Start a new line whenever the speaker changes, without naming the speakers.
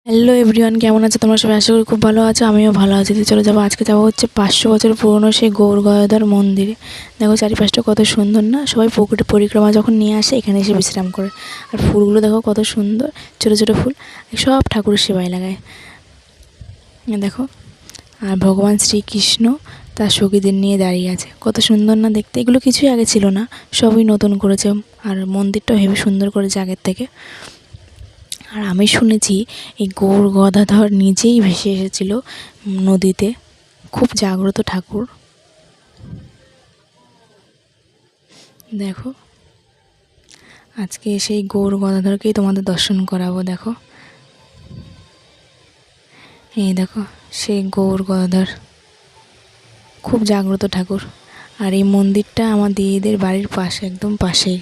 Hello everyone, কেমন আছো তোমরা সবাই? আশা করি খুব ভালো আছো, আমিও ভালো আছি। তো চলো যাবো, আজকে যাবো হচ্ছে 500 বছর পুরনো সেই গৌর গদাধর মন্দিরে। দেখো চারিপাশটা কত সুন্দর না, সবাই পুকুরে পরিক্রমা যখন নিয়ে আসে এখানে এসে বিশ্রাম করে। আর ফুলগুলো দেখো কত সুন্দর, ছোটো ছোটো ফুল, সব ঠাকুরের সেবায় লাগায় দেখো। আর ভগবান শ্রীকৃষ্ণ তার সখীদের নিয়ে দাঁড়িয়ে আছে, কত সুন্দর না দেখতে। এগুলো কিছুই আগে ছিল না, সবই নতুন করেছে। আর মন্দিরটাও হেবি সুন্দর করেছে আগের থেকে। আর আমি শুনেছি এই গৌর গদাধর নিজেই ভেসে এসেছিল নদীতে, খুব জাগ্রত ঠাকুর। দেখো আজকে সেই গৌর গদাধরকেই তোমাদের দর্শন করাবো। দেখো এই দেখো সেই গৌর গদাধর, খুব জাগ্রত ঠাকুর। আর এই মন্দিরটা আমার দিদিদের বাড়ির পাশে, একদম পাশেই।